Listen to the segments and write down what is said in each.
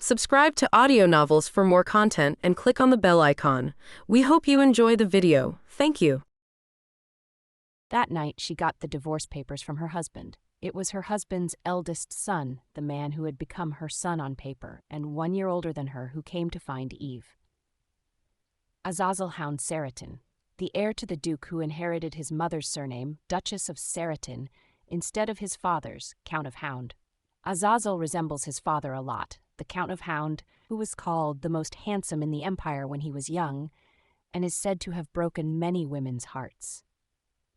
Subscribe to Audio Novels for more content and click on the bell icon. We hope you enjoy the video. Thank you. That night, she got the divorce papers from her husband. It was her husband's eldest son, the man who had become her son on paper, and 1 year older than her, who came to find Eve. Azazel Hound Seriton, the heir to the Duke who inherited his mother's surname, Duchess of Seriton, instead of his father's, Count of Hound. Azazel resembles his father a lot, the Count of Hound, who was called the most handsome in the Empire when he was young, and is said to have broken many women's hearts.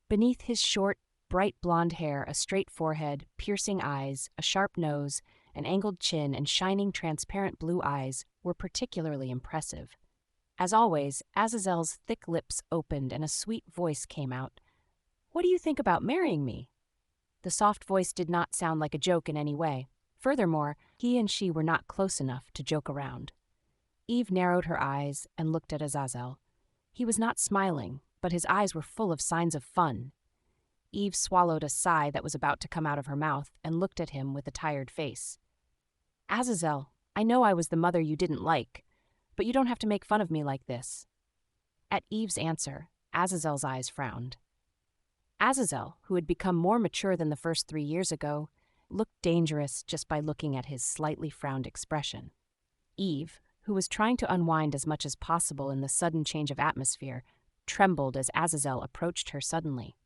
Beneath his short, bright blonde hair, a straight forehead, piercing eyes, a sharp nose, an angled chin, and shining transparent blue eyes were particularly impressive. As always, Azazel's thick lips opened and a sweet voice came out. "What do you think about marrying me?" The soft voice did not sound like a joke in any way. Furthermore, he and she were not close enough to joke around. Eve narrowed her eyes and looked at Azazel. He was not smiling, but his eyes were full of signs of fun. Eve swallowed a sigh that was about to come out of her mouth and looked at him with a tired face. "Azazel, I know I was the mother you didn't like, but you don't have to make fun of me like this." At Eve's answer, Azazel's eyes frowned. Azazel, who had become more mature than the first 3 years ago, looked dangerous just by looking at his slightly frowned expression. Eve, who was trying to unwind as much as possible in the sudden change of atmosphere, trembled as Azazel approached her suddenly.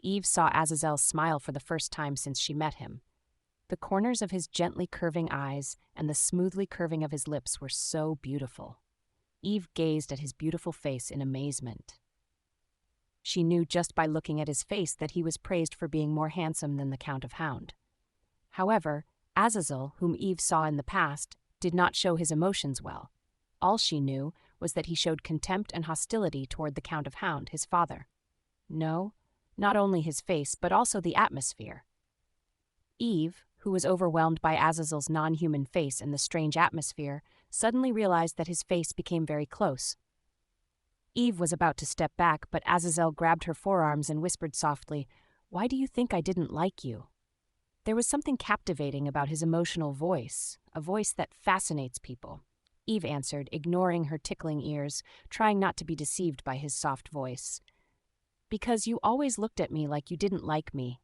Eve saw Azazel smile for the first time since she met him. The corners of his gently curving eyes and the smoothly curving of his lips were so beautiful. Eve gazed at his beautiful face in amazement. She knew just by looking at his face that he was praised for being more handsome than the Count of Hound. However, Azazel, whom Eve saw in the past, did not show his emotions well. All she knew was that he showed contempt and hostility toward the Count of Hound, his father. No, not only his face, but also the atmosphere. Eve, who was overwhelmed by Azazel's non-human face and the strange atmosphere, suddenly realized that his face became very close. Eve was about to step back, but Azazel grabbed her forearms and whispered softly, "Why do you think I didn't like you?" There was something captivating about his emotional voice, a voice that fascinates people. Eve answered, ignoring her tickling ears, trying not to be deceived by his soft voice. "Because you always looked at me like you didn't like me."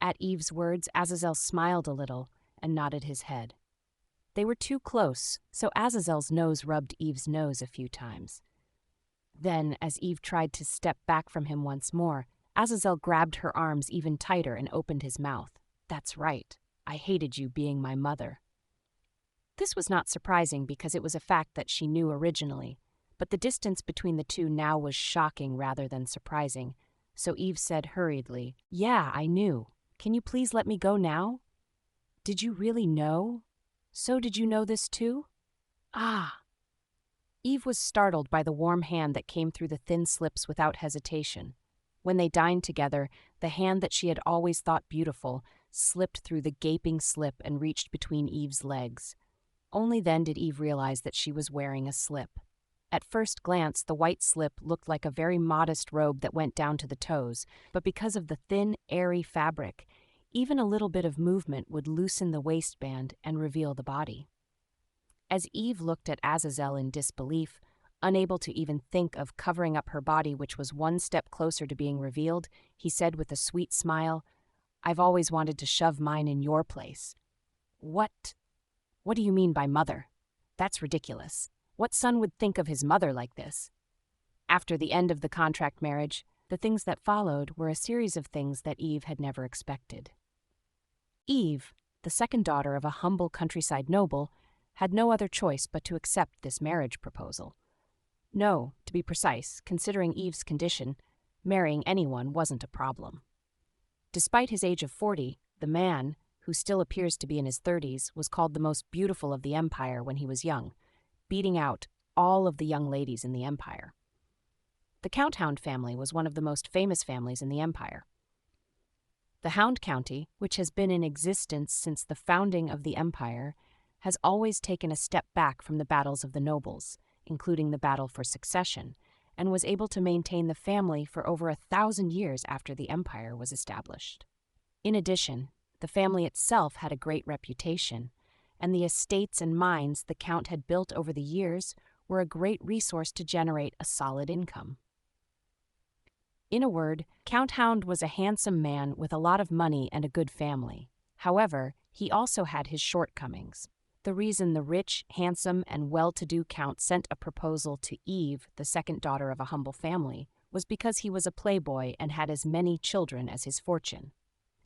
At Eve's words, Azazel smiled a little and nodded his head. They were too close, so Azazel's nose rubbed Eve's nose a few times. Then, as Eve tried to step back from him once more, Azazel grabbed her arms even tighter and opened his mouth. "That's right. I hated you being my mother." This was not surprising because it was a fact that she knew originally, but the distance between the two now was shocking rather than surprising, so Eve said hurriedly, "Yeah, I knew. Can you please let me go now?" "Did you really know? So did you know this too?" "Ah." Eve was startled by the warm hand that came through the thin slips without hesitation. When they dined together, the hand that she had always thought beautiful slipped through the gaping slip and reached between Eve's legs. Only then did Eve realize that she was wearing a slip. At first glance, the white slip looked like a very modest robe that went down to the toes, but because of the thin, airy fabric, even a little bit of movement would loosen the waistband and reveal the body. As Eve looked at Azazel in disbelief, unable to even think of covering up her body, which was one step closer to being revealed, he said with a sweet smile, "I've always wanted to shove mine in your place." What do you mean by mother? That's ridiculous. What son would think of his mother like this?" After the end of the contract marriage, the things that followed were a series of things that Eve had never expected. Eve, the second daughter of a humble countryside noble, had no other choice but to accept this marriage proposal. No, to be precise, considering Eve's condition, marrying anyone wasn't a problem. Despite his age of 40, the man, who still appears to be in his 30s, was called the most beautiful of the Empire when he was young, beating out all of the young ladies in the Empire. The Count Hound family was one of the most famous families in the Empire. The Hound County, which has been in existence since the founding of the Empire, has always taken a step back from the battles of the nobles, including the battle for succession, and was able to maintain the family for over 1,000 years after the empire was established. In addition, the family itself had a great reputation, and the estates and mines the Count had built over the years were a great resource to generate a solid income. In a word, Count Hound was a handsome man with a lot of money and a good family. However, he also had his shortcomings. The reason the rich, handsome, and well-to-do Count sent a proposal to Eve, the second daughter of a humble family, was because he was a playboy and had as many children as his fortune.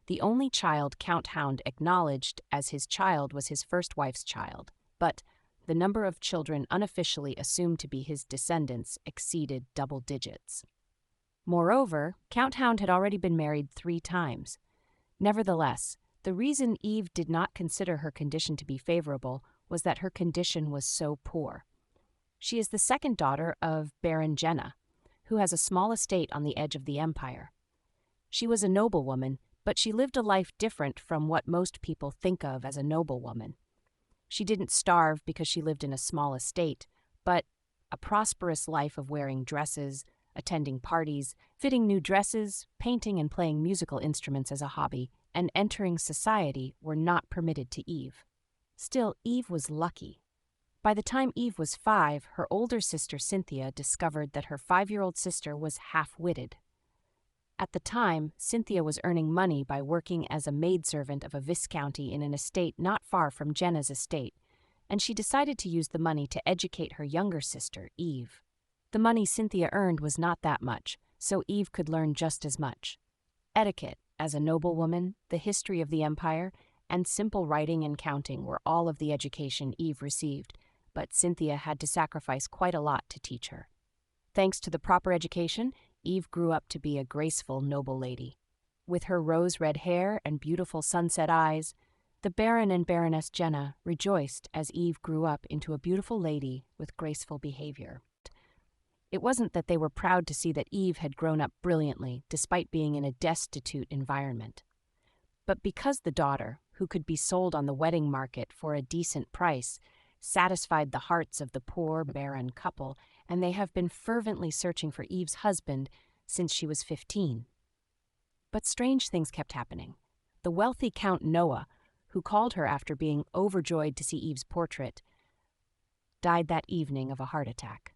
The only child Count Hound acknowledged as his child was his first wife's child, but the number of children unofficially assumed to be his descendants exceeded double digits. Moreover, Count Hound had already been married 3 times. Nevertheless, the reason Eve did not consider her condition to be favorable was that her condition was so poor. She is the second daughter of Baron Jenna, who has a small estate on the edge of the empire. She was a noblewoman, but she lived a life different from what most people think of as a noblewoman. She didn't starve because she lived in a small estate, but a prosperous life of wearing dresses, attending parties, fitting new dresses, painting and playing musical instruments as a hobby, and entering society were not permitted to Eve. Still, Eve was lucky. By the time Eve was 5, her older sister Cynthia discovered that her 5-year-old sister was half-witted. At the time, Cynthia was earning money by working as a maidservant of a viscounty in an estate not far from Jenna's estate, and she decided to use the money to educate her younger sister, Eve. The money Cynthia earned was not that much, so Eve could learn just as much. Etiquette, as a noblewoman, the history of the empire, and simple writing and counting were all of the education Eve received, but Cynthia had to sacrifice quite a lot to teach her. Thanks to the proper education, Eve grew up to be a graceful noble lady. With her rose-red hair and beautiful sunset eyes, the Baron and Baroness Jenna rejoiced as Eve grew up into a beautiful lady with graceful behavior. It wasn't that they were proud to see that Eve had grown up brilliantly despite being in a destitute environment. But because the daughter, who could be sold on the wedding market for a decent price, satisfied the hearts of the poor, barren couple, and they have been fervently searching for Eve's husband since she was 15. But strange things kept happening. The wealthy Count Noah, who called her after being overjoyed to see Eve's portrait, died that evening of a heart attack.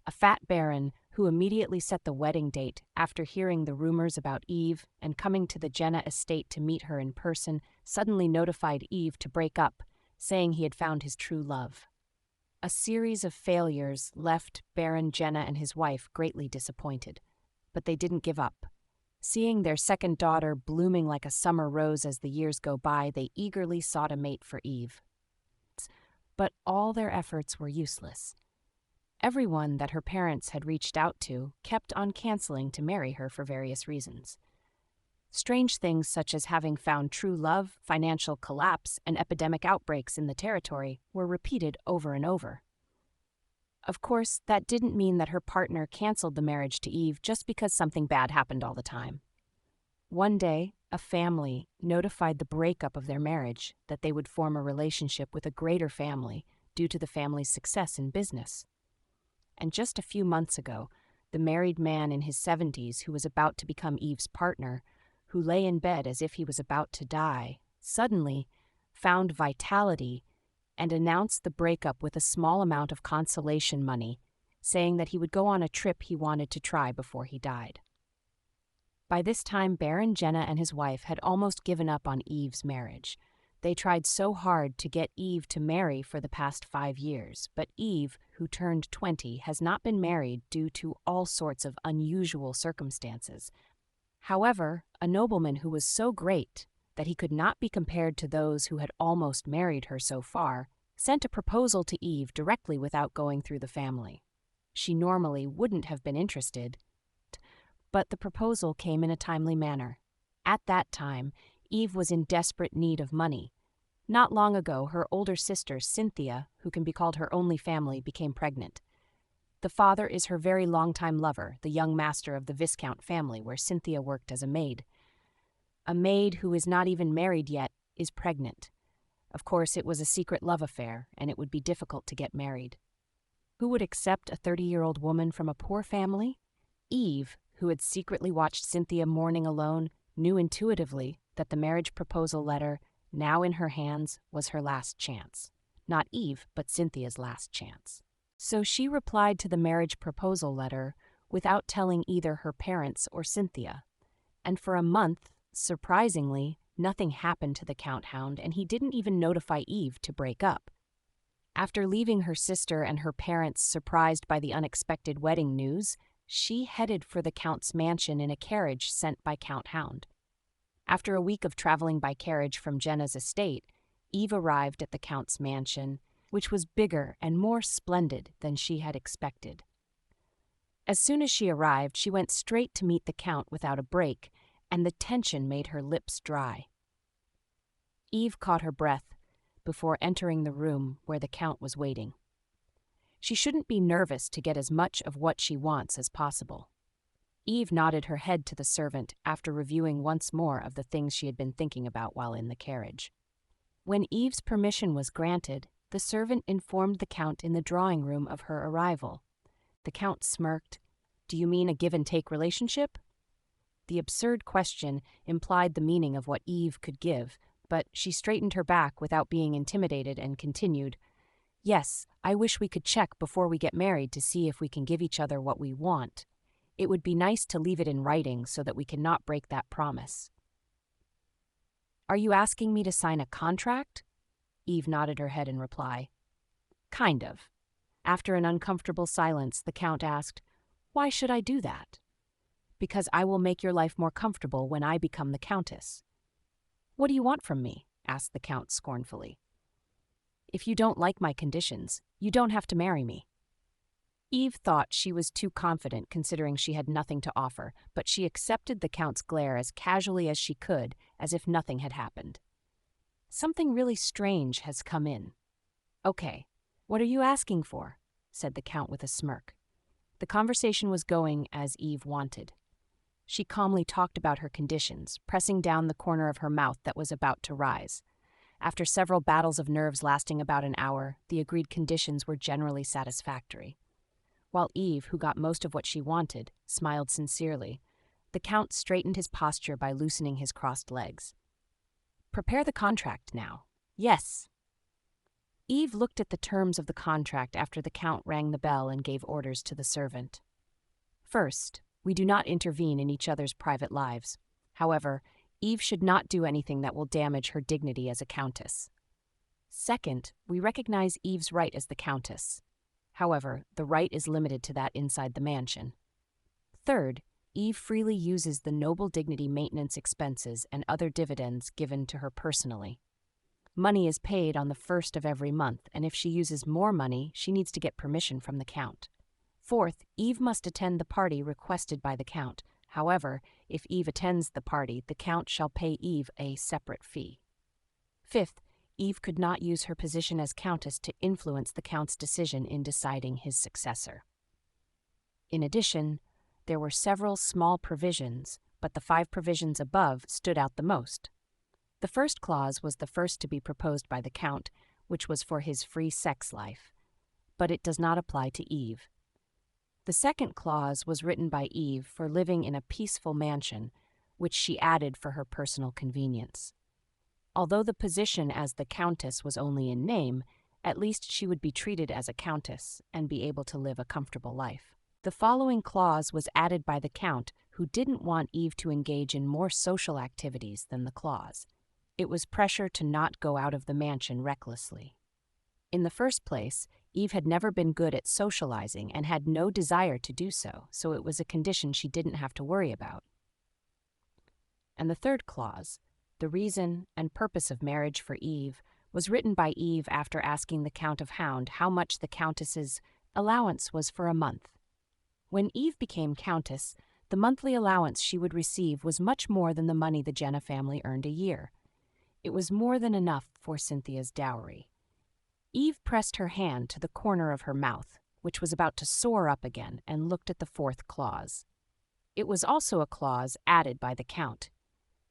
A fat baron, who immediately set the wedding date after hearing the rumors about Eve and coming to the Jenna estate to meet her in person, suddenly notified Eve to break up, saying he had found his true love. A series of failures left Baron Jenna and his wife greatly disappointed, but they didn't give up. Seeing their second daughter blooming like a summer rose as the years go by, they eagerly sought a mate for Eve. But all their efforts were useless. Everyone that her parents had reached out to kept on canceling to marry her for various reasons. Strange things such as having found true love, financial collapse, and epidemic outbreaks in the territory were repeated over and over. Of course, that didn't mean that her partner canceled the marriage to Eve just because something bad happened all the time. One day, a family notified the breakup of their marriage that they would form a relationship with a greater family due to the family's success in business. And just a few months ago, the married man in his 70s who was about to become Eve's partner, who lay in bed as if he was about to die, suddenly found vitality and announced the breakup with a small amount of consolation money, saying that he would go on a trip he wanted to try before he died. By this time, Baron Jenna and his wife had almost given up on Eve's marriage. They tried so hard to get Eve to marry for the past 5 years, but Eve, who turned 20, has not been married due to all sorts of unusual circumstances. However, a nobleman who was so great that he could not be compared to those who had almost married her so far, sent a proposal to Eve directly without going through the family. She normally wouldn't have been interested, but the proposal came in a timely manner. At that time, Eve was in desperate need of money. Not long ago, her older sister, Cynthia, who can be called her only family, became pregnant. The father is her very long-time lover, the young master of the Viscount family, where Cynthia worked as a maid. A maid who is not even married yet is pregnant. Of course, it was a secret love affair, and it would be difficult to get married. Who would accept a 30-year-old woman from a poor family? Eve, who had secretly watched Cynthia mourning alone, knew intuitively that the marriage proposal letter Now in her hands was her last chance. Not Eve, but Cynthia's last chance. So she replied to the marriage proposal letter without telling either her parents or Cynthia. And for a month, surprisingly, nothing happened to the Count Hound, and he didn't even notify Eve to break up. After leaving her sister and her parents surprised by the unexpected wedding news, she headed for the Count's mansion in a carriage sent by Count Hound. After a week of traveling by carriage from Jenna's estate, Eve arrived at the Count's mansion, which was bigger and more splendid than she had expected. As soon as she arrived, she went straight to meet the Count without a break, and the tension made her lips dry. Eve caught her breath before entering the room where the Count was waiting. She shouldn't be nervous to get as much of what she wants as possible. Eve nodded her head to the servant after reviewing once more of the things she had been thinking about while in the carriage. When Eve's permission was granted, the servant informed the Count in the drawing room of her arrival. The Count smirked. "Do you mean a give-and-take relationship?" The absurd question implied the meaning of what Eve could give, but she straightened her back without being intimidated and continued, "Yes, I wish we could check before we get married to see if we can give each other what we want. It would be nice to leave it in writing so that we cannot break that promise." "Are you asking me to sign a contract?" Eve nodded her head in reply. "Kind of." After an uncomfortable silence, the Count asked, "Why should I do that?" "Because I will make your life more comfortable when I become the Countess." "What do you want from me?" asked the Count scornfully. "If you don't like my conditions, you don't have to marry me." Eve thought she was too confident considering she had nothing to offer, but she accepted the Count's glare as casually as she could, as if nothing had happened. "Something really strange has come in." "Okay, what are you asking for?" said the Count with a smirk. The conversation was going as Eve wanted. She calmly talked about her conditions, pressing down the corner of her mouth that was about to rise. After several battles of nerves lasting about an hour, the agreed conditions were generally satisfactory. While Eve, who got most of what she wanted, smiled sincerely, the Count straightened his posture by loosening his crossed legs. "Prepare the contract now." "Yes." Eve looked at the terms of the contract after the Count rang the bell and gave orders to the servant. "First, we do not intervene in each other's private lives. However, Eve should not do anything that will damage her dignity as a countess. Second, we recognize Eve's right as the Countess. However, the right is limited to that inside the mansion. Third, Eve freely uses the noble dignity maintenance expenses and other dividends given to her personally. Money is paid on the 1st of every month, and if she uses more money, she needs to get permission from the Count. Fourth, Eve must attend the party requested by the Count. However, if Eve attends the party, the Count shall pay Eve a separate fee. Fifth, Eve could not use her position as Countess to influence the Count's decision in deciding his successor. In addition, there were several small provisions, but the 5 provisions above stood out the most. The first clause was the first to be proposed by the Count, which was for his free sex life, but it does not apply to Eve. The second clause was written by Eve for living in a peaceful mansion, which she added for her personal convenience. Although the position as the Countess was only in name, at least she would be treated as a Countess and be able to live a comfortable life. The following clause was added by the Count, who didn't want Eve to engage in more social activities than the clause. It was pressure to not go out of the mansion recklessly. In the first place, Eve had never been good at socializing and had no desire to do so, so it was a condition she didn't have to worry about. And the third clause, the reason and purpose of marriage for Eve, was written by Eve after asking the Count of Hound how much the Countess's allowance was for a month. When Eve became Countess, the monthly allowance she would receive was much more than the money the Jenna family earned a year. It was more than enough for Cynthia's dowry. Eve pressed her hand to the corner of her mouth, which was about to soar up again, and looked at the 4th clause. It was also a clause added by the Count,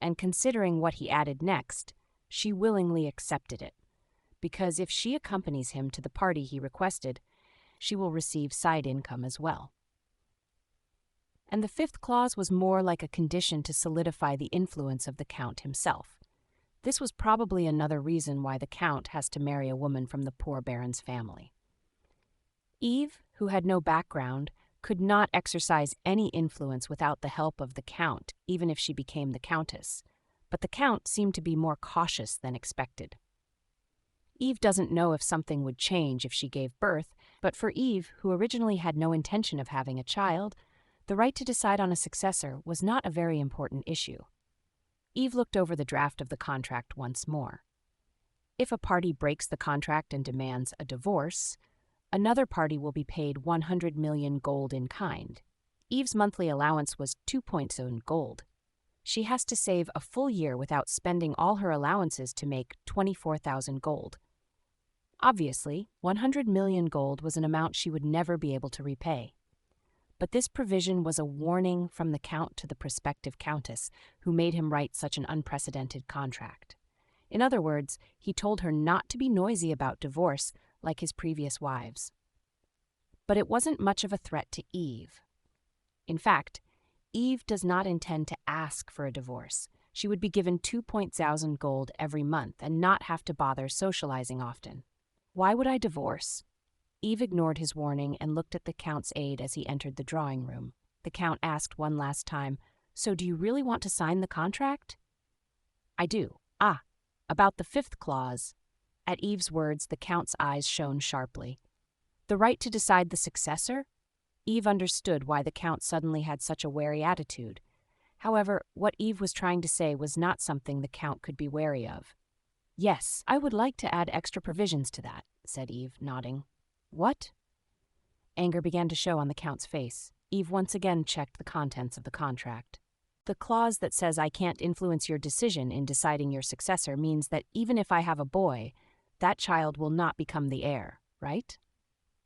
and considering what he added next, she willingly accepted it, because if she accompanies him to the party he requested, she will receive side income as well. And the 5th clause was more like a condition to solidify the influence of the Count himself. This was probably another reason why the Count has to marry a woman from the poor baron's family. Eve, who had no background, could not exercise any influence without the help of the Count, even if she became the Countess. But the Count seemed to be more cautious than expected. Eve doesn't know if something would change if she gave birth, but for Eve, who originally had no intention of having a child, the right to decide on a successor was not a very important issue. Eve looked over the draft of the contract once more. If a party breaks the contract and demands a divorce, another party will be paid 100 million gold in kind. Eve's monthly allowance was 2.0 gold. She has to save a full year without spending all her allowances to make 24,000 gold. Obviously, 100 million gold was an amount she would never be able to repay. But this provision was a warning from the Count to the prospective Countess, who made him write such an unprecedented contract. In other words, he told her not to be noisy about divorce like his previous wives. But it wasn't much of a threat to Eve. In fact, Eve does not intend to ask for a divorce. She would be given 2,000 gold every month and not have to bother socializing often. Why would I divorce? Eve ignored his warning and looked at the Count's aide as he entered the drawing room. The Count asked one last time, "So do you really want to sign the contract?" "I do. About the 5th clause." At Eve's words, the Count's eyes shone sharply. The right to decide the successor? Eve understood why the Count suddenly had such a wary attitude. However, what Eve was trying to say was not something the Count could be wary of. "Yes, I would like to add extra provisions to that," said Eve, nodding. "What?" Anger began to show on the Count's face. Eve once again checked the contents of the contract. "The clause that says I can't influence your decision in deciding your successor means that even if I have a boy, that child will not become the heir, right?"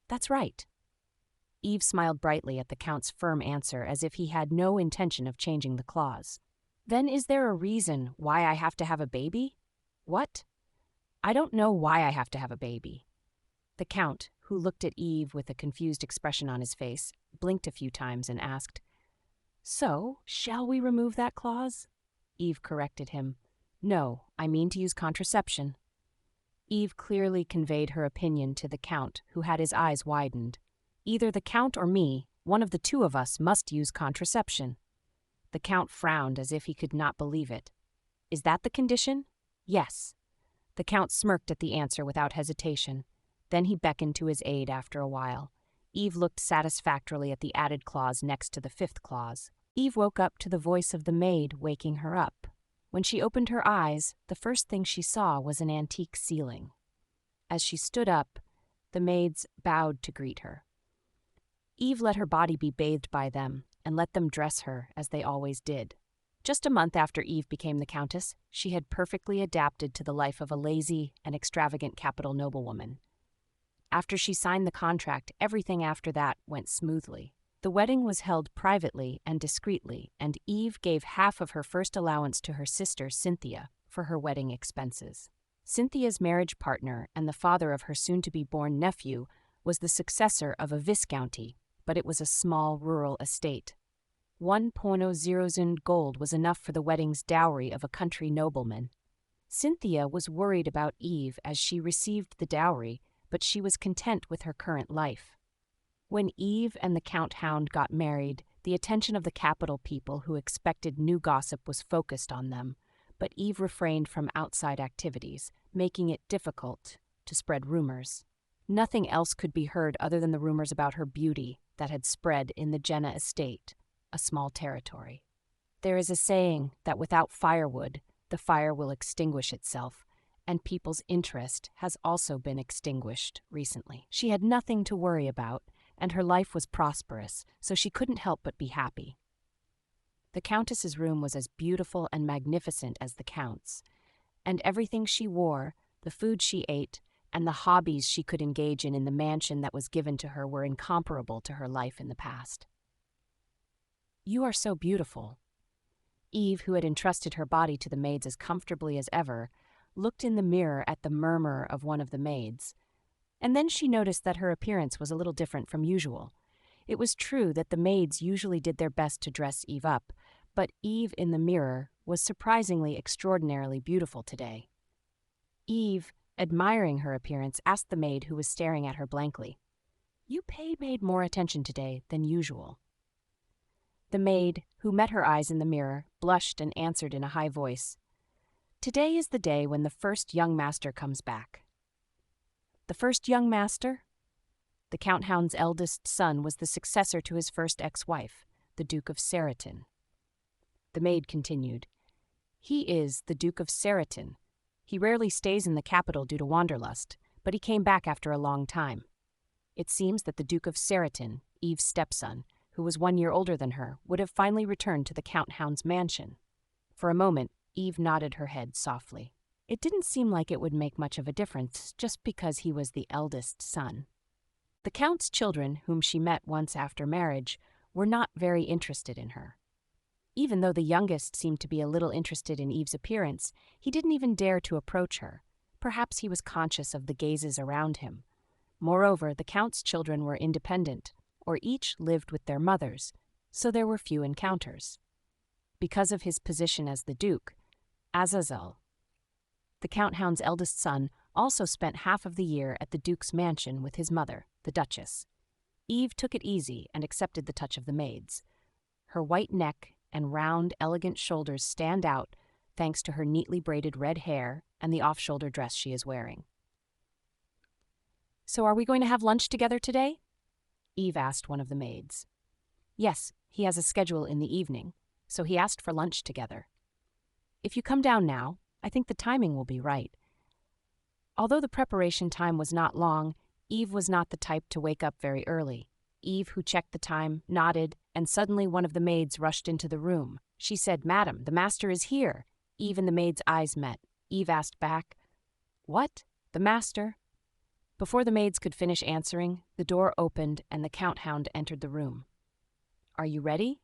"That's right." Eve smiled brightly at the Count's firm answer as if he had no intention of changing the clause. "Then is there a reason why I have to have a baby?" "What?" "I don't know why I have to have a baby." The Count, who looked at Eve with a confused expression on his face, blinked a few times and asked, "So, shall we remove that clause?" Eve corrected him. "No, I mean to use contraception." Eve clearly conveyed her opinion to the Count, who had his eyes widened. "Either the Count or me, one of the two of us must use contraception." The Count frowned as if he could not believe it. "Is that the condition?" "Yes." The Count smirked at the answer without hesitation. Then he beckoned to his aide after a while. Eve looked satisfactorily at the added clause next to the 5th clause. Eve woke up to the voice of the maid waking her up. When she opened her eyes, the first thing she saw was an antique ceiling. As she stood up, the maids bowed to greet her. Eve let her body be bathed by them and let them dress her as they always did. Just a month after Eve became the Countess, she had perfectly adapted to the life of a lazy and extravagant capital noblewoman. After she signed the contract, everything after that went smoothly. The wedding was held privately and discreetly, and Eve gave half of her first allowance to her sister, Cynthia, for her wedding expenses. Cynthia's marriage partner and the father of her soon-to-be-born nephew was the successor of a viscounty, but it was a small rural estate. 1,000 gold was enough for the wedding's dowry of a country nobleman. Cynthia was worried about Eve as she received the dowry, but she was content with her current life. When Eve and the Count Hound got married, the attention of the capital people who expected new gossip was focused on them, but Eve refrained from outside activities, making it difficult to spread rumors. Nothing else could be heard other than the rumors about her beauty that had spread in the Jenna estate, a small territory. There is a saying that without firewood, the fire will extinguish itself, and people's interest has also been extinguished recently. She had nothing to worry about, and her life was prosperous, so she couldn't help but be happy. The Countess's room was as beautiful and magnificent as the Count's, and everything she wore, the food she ate, and the hobbies she could engage in the mansion that was given to her were incomparable to her life in the past. "You are so beautiful." Eve, who had entrusted her body to the maids as comfortably as ever, looked in the mirror at the murmur of one of the maids, and then she noticed that her appearance was a little different from usual. It was true that the maids usually did their best to dress Eve up, But Eve in the mirror was surprisingly extraordinarily beautiful today. Eve, admiring her appearance, asked the maid who was staring at her blankly, "You paid more attention today than usual." The maid, who met her eyes in the mirror, blushed and answered in a high voice, "Today is the day when the first young master comes back." The first young master? The Count Hound's eldest son was the successor to his first ex-wife, the Duke of Seriton. The maid continued, "He is the Duke of Seriton. He rarely stays in the capital due to wanderlust, but he came back after a long time. It seems that the Duke of Seriton, Eve's stepson, who was 1 year older than her, would have finally returned to the Count Hound's mansion." For a moment, Eve nodded her head softly. It didn't seem like it would make much of a difference just because he was the eldest son. The Count's children, whom she met once after marriage, were not very interested in her. Even though the youngest seemed to be a little interested in Eve's appearance, he didn't even dare to approach her. Perhaps he was conscious of the gazes around him. Moreover, the Count's children were independent, or each lived with their mothers, so there were few encounters. Because of his position as the Duke, Azazel, the Count Hound's eldest son, also spent half of the year at the Duke's mansion with his mother, the Duchess. Eve took it easy and accepted the touch of the maids. Her white neck and round, elegant shoulders stand out thanks to her neatly braided red hair and the off-shoulder dress she is wearing. "So are we going to have lunch together today?" Eve asked one of the maids. "Yes, he has a schedule in the evening, so he asked for lunch together. If you come down now, I think the timing will be right." Although the preparation time was not long, Eve was not the type to wake up very early. Eve, who checked the time, nodded, and suddenly one of the maids rushed into the room. She said, "Madam, the master is here." Eve and the maid's eyes met. Eve asked back, "What? The master?" Before the maids could finish answering, the door opened and the Count Hound entered the room. "Are you ready?"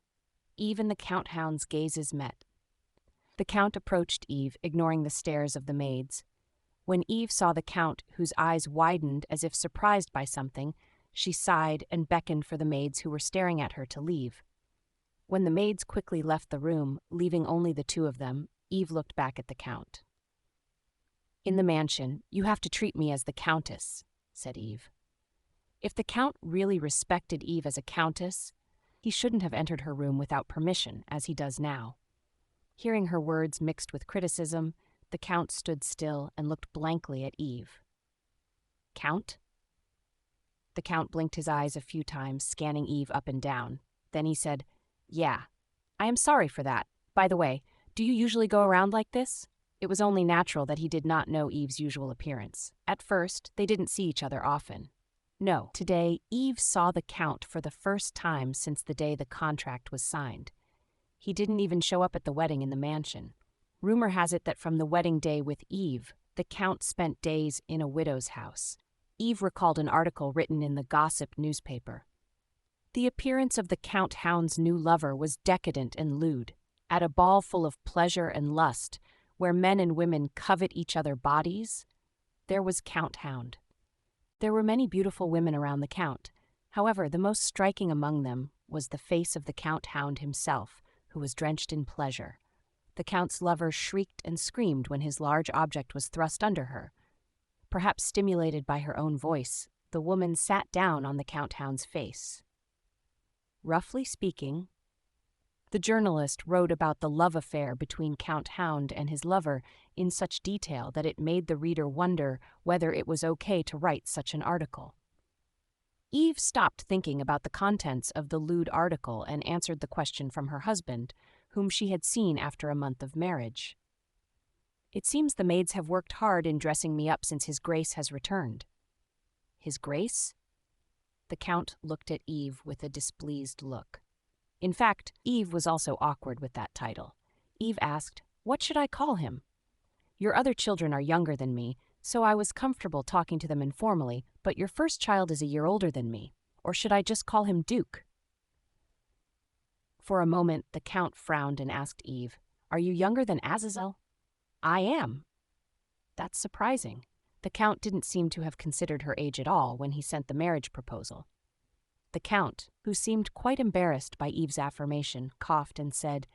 Eve and the Count Hound's gazes met. The Count approached Eve, ignoring the stares of the maids. When Eve saw the Count, whose eyes widened as if surprised by something, she sighed and beckoned for the maids who were staring at her to leave. When the maids quickly left the room, leaving only the two of them, Eve looked back at the Count. "In the mansion, you have to treat me as the Countess," said Eve. If the Count really respected Eve as a Countess, he shouldn't have entered her room without permission, as he does now. Hearing her words mixed with criticism, the Count stood still and looked blankly at Eve. "Count?" The Count blinked his eyes a few times, scanning Eve up and down. Then he said, "Yeah, I am sorry for that. By the way, do you usually go around like this?" It was only natural that he did not know Eve's usual appearance. At first, they didn't see each other often. No, today, Eve saw the Count for the first time since the day the contract was signed. He didn't even show up at the wedding in the mansion. Rumor has it that from the wedding day with Eve, the Count spent days in a widow's house. Eve recalled an article written in the gossip newspaper. The appearance of the Count Hound's new lover was decadent and lewd. At a ball full of pleasure and lust, where men and women covet each other's bodies, there was Count Hound. There were many beautiful women around the Count. However, the most striking among them was the face of the Count Hound himself, who was drenched in pleasure. The Count's lover shrieked and screamed when his large object was thrust under her. Perhaps stimulated by her own voice, the woman sat down on the Count Hound's face. Roughly speaking, the journalist wrote about the love affair between Count Hound and his lover in such detail that it made the reader wonder whether it was okay to write such an article. Eve stopped thinking about the contents of the lewd article and answered the question from her husband, whom she had seen after a month of marriage. "It seems the maids have worked hard in dressing me up since His Grace has returned." "His Grace?" The Count looked at Eve with a displeased look. In fact, Eve was also awkward with that title. Eve asked, "What should I call him?" "Your other children are younger than me, so I was comfortable talking to them informally, but your first child is a year older than me. Or should I just call him Duke?" For a moment, the Count frowned and asked Eve, "Are you younger than Azazel?" "I am." "That's surprising." The Count didn't seem to have considered her age at all when he sent the marriage proposal. The Count, who seemed quite embarrassed by Eve's affirmation, coughed and said,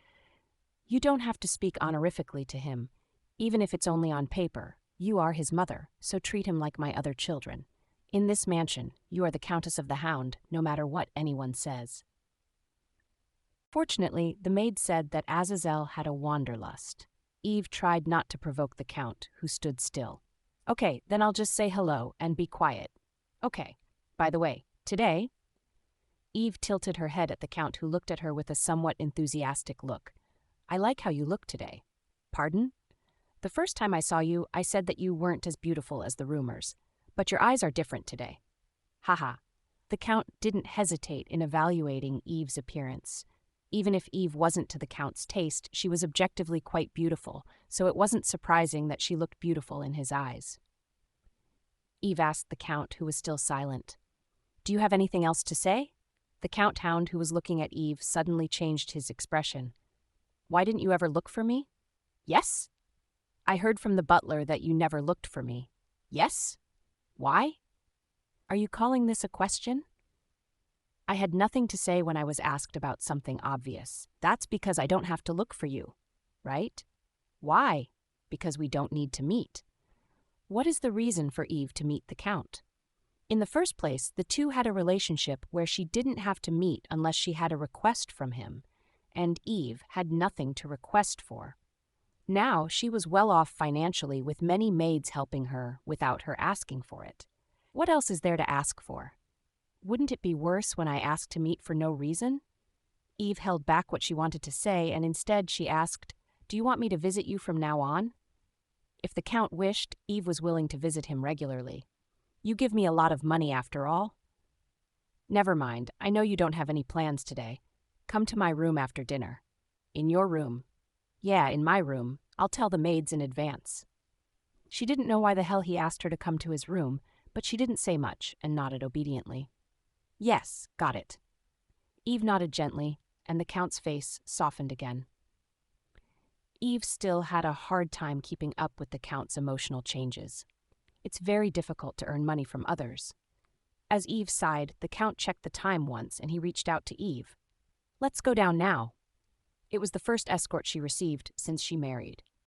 You don't have to speak honorifically to him, even if it's only on paper. You are his mother, so treat him like my other children. In this mansion, you are the Countess of the Hound, no matter what anyone says." Fortunately, the maid said that Azazel had a wanderlust. Eve tried not to provoke the Count, who stood still. "Okay, then I'll just say hello and be quiet. Okay, by the way, today—" Eve tilted her head at the Count, who looked at her with a somewhat enthusiastic look. "I like how you look today." "Pardon?" "The first time I saw you, I said that you weren't as beautiful as the rumors. But your eyes are different today." Haha. The Count didn't hesitate in evaluating Eve's appearance. Even if Eve wasn't to the Count's taste, she was objectively quite beautiful, so it wasn't surprising that she looked beautiful in his eyes. Eve asked the Count, who was still silent. "Do you have anything else to say?" The Count Hound, who was looking at Eve, suddenly changed his expression. "Why didn't you ever look for me?" "Yes." "I heard from the butler that you never looked for me." "Yes." "Why?" "Are you calling this a question?" "I had nothing to say when I was asked about something obvious. That's because I don't have to look for you, right?" "Why?" "Because we don't need to meet." What is the reason for Eve to meet the Count? In the first place, the two had a relationship where she didn't have to meet unless she had a request from him, and Eve had nothing to request for. Now she was well off financially, with many maids helping her without her asking for it. What else is there to ask for? Wouldn't it be worse when I asked to meet for no reason? Eve held back what she wanted to say, and instead she asked, "Do you want me to visit you from now on?" If the Count wished, Eve was willing to visit him regularly. "You give me a lot of money after all." "Never mind, I know you don't have any plans today. Come to my room after dinner." "In your room?" "Yeah, in my room. I'll tell the maids in advance." She didn't know why the hell he asked her to come to his room, but she didn't say much and nodded obediently. "Yes, got it." Eve nodded gently, and the Count's face softened again. Eve still had a hard time keeping up with the Count's emotional changes. It's very difficult to earn money from others. As Eve sighed, the Count checked the time once, and he reached out to Eve. "Let's go down now." It was the first escort she received since she married.